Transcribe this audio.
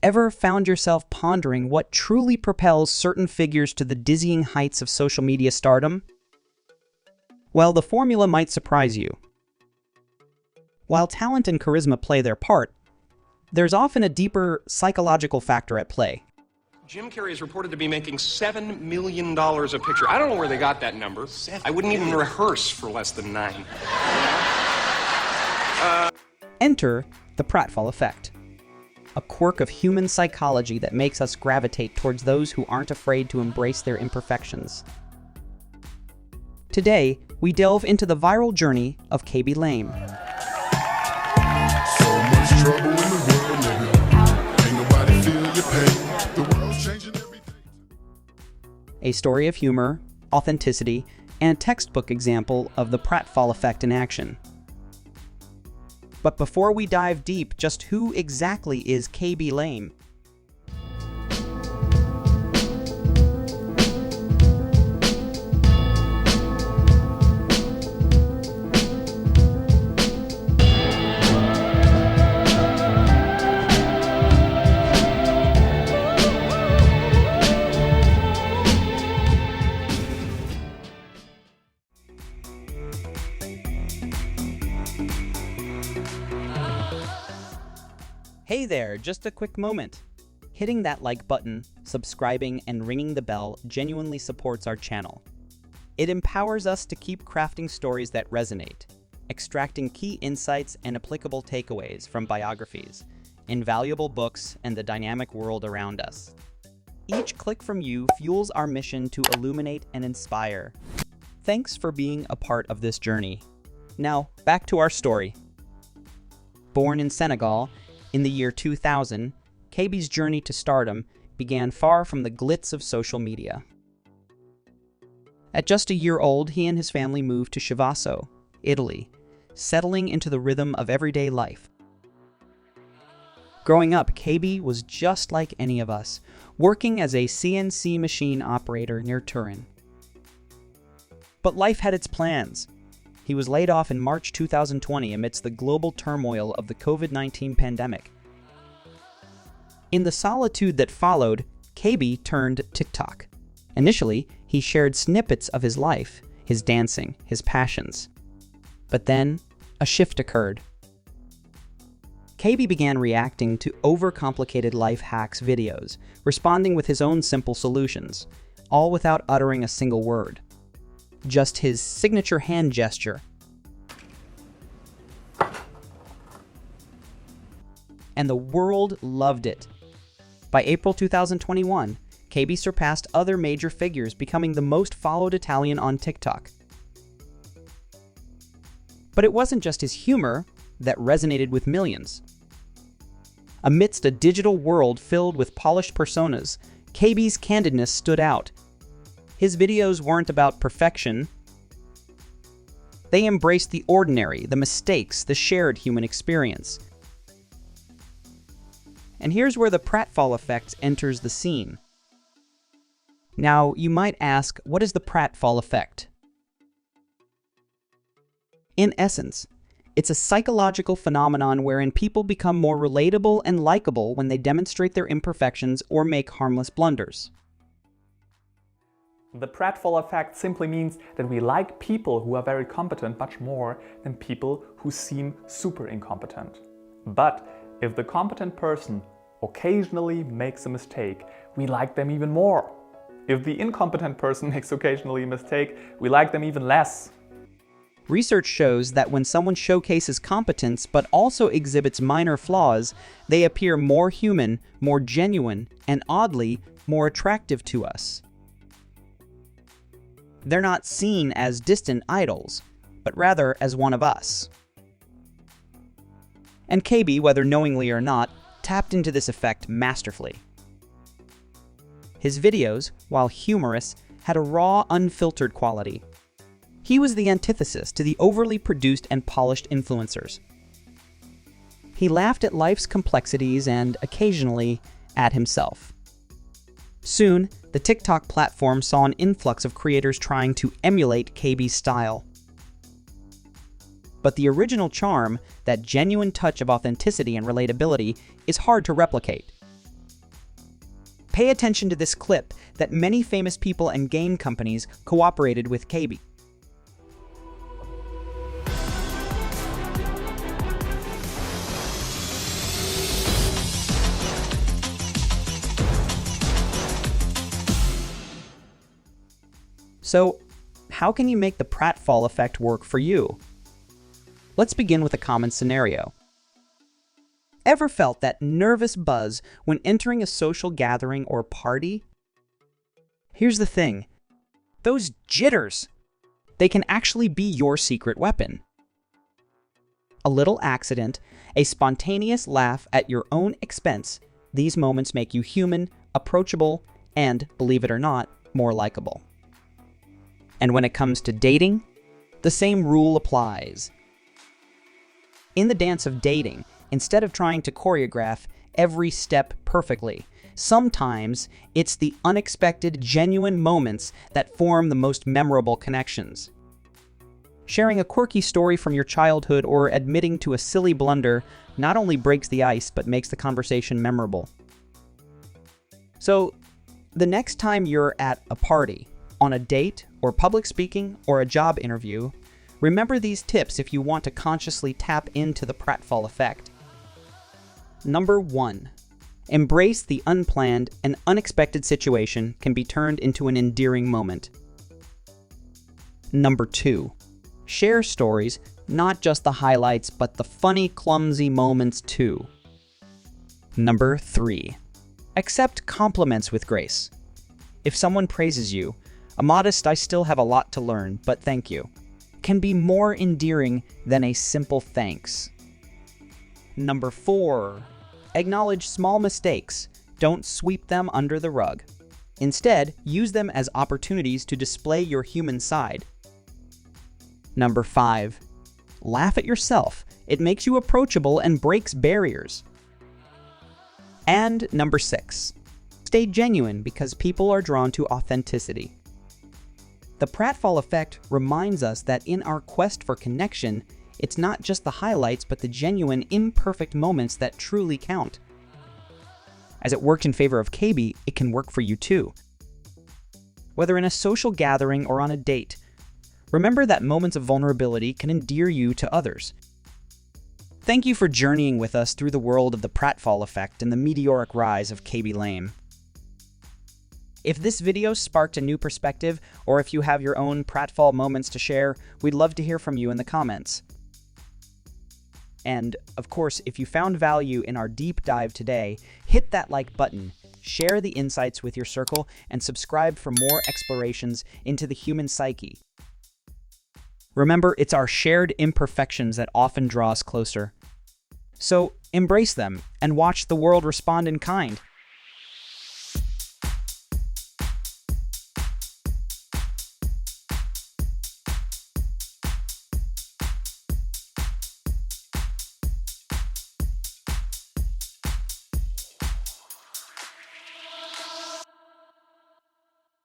Ever found yourself pondering what truly propels certain figures to the dizzying heights of social media stardom? Well, the formula might surprise you. While talent and charisma play their part, there's often a deeper psychological factor at play. Jim Carrey is reported to be making $7 million a picture. I don't know where they got that number. I wouldn't even rehearse for less than 9. Enter the Pratfall Effect, a quirk of human psychology that makes us gravitate towards those who aren't afraid to embrace their imperfections. Today, we delve into the viral journey of Khaby Lame. So much trouble in the world, nigga. Ain't nobody feel your pain. The world's changing everything. A story of humor, authenticity, and a textbook example of the Pratfall Effect in action. But before we dive deep, just who exactly is Khaby Lame? Hey there, just a quick moment. Hitting that like button, subscribing, and ringing the bell genuinely supports our channel. It empowers us to keep crafting stories that resonate, extracting key insights and applicable takeaways from biographies, invaluable books, and the dynamic world around us. Each click from you fuels our mission to illuminate and inspire. Thanks for being a part of this journey. Now, back to our story. Born in Senegal, in the year 2000, Khaby's journey to stardom began far from the glitz of social media. At just a year old, he and his family moved to Chivasso, Italy, settling into the rhythm of everyday life. Growing up, Khaby was just like any of us, working as a CNC machine operator near Turin. But life had its plans. He was laid off in March 2020 amidst the global turmoil of the COVID-19 pandemic. In the solitude that followed, Khaby turned TikTok. Initially, he shared snippets of his life, his dancing, his passions. But then, a shift occurred. Khaby began reacting to overcomplicated life hacks videos, responding with his own simple solutions, all without uttering a single word. Just his signature hand gesture. And the world loved it. By April 2021, Khaby surpassed other major figures, becoming the most followed Italian on TikTok. But it wasn't just his humor that resonated with millions. Amidst a digital world filled with polished personas, Khaby's candidness stood out. His videos weren't about perfection. They embraced the ordinary, the mistakes, the shared human experience. And here's where the Pratfall Effect enters the scene. Now, you might ask, what is the Pratfall Effect? In essence, it's a psychological phenomenon wherein people become more relatable and likable when they demonstrate their imperfections or make harmless blunders. The Pratfall Effect simply means that we like people who are very competent much more than people who seem super incompetent. But if the competent person occasionally makes a mistake, we like them even more. If the incompetent person makes occasionally a mistake, we like them even less. Research shows that when someone showcases competence but also exhibits minor flaws, they appear more human, more genuine, and oddly, more attractive to us. They're not seen as distant idols, but rather as one of us. And Khaby, whether knowingly or not, tapped into this effect masterfully. His videos, while humorous, had a raw, unfiltered quality. He was the antithesis to the overly produced and polished influencers. He laughed at life's complexities and, occasionally, at himself. Soon, the TikTok platform saw an influx of creators trying to emulate Khaby's style. But the original charm, that genuine touch of authenticity and relatability, is hard to replicate. Pay attention to this clip that many famous people and game companies cooperated with Khaby. So, how can you make the pratfall effect work for you? Let's begin with a common scenario. Ever felt that nervous buzz when entering a social gathering or party? Here's the thing. Those jitters, they can actually be your secret weapon. A little accident, a spontaneous laugh at your own expense, these moments make you human, approachable, and, believe it or not, more likable. And when it comes to dating, the same rule applies. In the dance of dating, instead of trying to choreograph every step perfectly, sometimes it's the unexpected, genuine moments that form the most memorable connections. Sharing a quirky story from your childhood or admitting to a silly blunder not only breaks the ice but makes the conversation memorable. So, the next time you're at a party, on a date, or public speaking, or a job interview, remember these tips if you want to consciously tap into the pratfall effect. Number 1. Embrace the unplanned and unexpected situation can be turned into an endearing moment. Number 2. Share stories, not just the highlights, but the funny, clumsy moments too. Number 3. Accept compliments with grace. If someone praises you, a modest "I still have a lot to learn, but thank you," can be more endearing than a simple thanks. Number 4. Acknowledge small mistakes. Don't sweep them under the rug. Instead, use them as opportunities to display your human side. Number 5. Laugh at yourself. It makes you approachable and breaks barriers. And number 6. Stay genuine because people are drawn to authenticity. The pratfall effect reminds us that in our quest for connection, it's not just the highlights but the genuine, imperfect moments that truly count. As it worked in favor of Khaby, it can work for you too. Whether in a social gathering or on a date, remember that moments of vulnerability can endear you to others. Thank you for journeying with us through the world of the pratfall effect and the meteoric rise of Khaby Lame. If this video sparked a new perspective, or if you have your own pratfall moments to share, we'd love to hear from you in the comments. And, of course, if you found value in our deep dive today, hit that like button, share the insights with your circle, and subscribe for more explorations into the human psyche. Remember, it's our shared imperfections that often draw us closer. So, embrace them and watch the world respond in kind.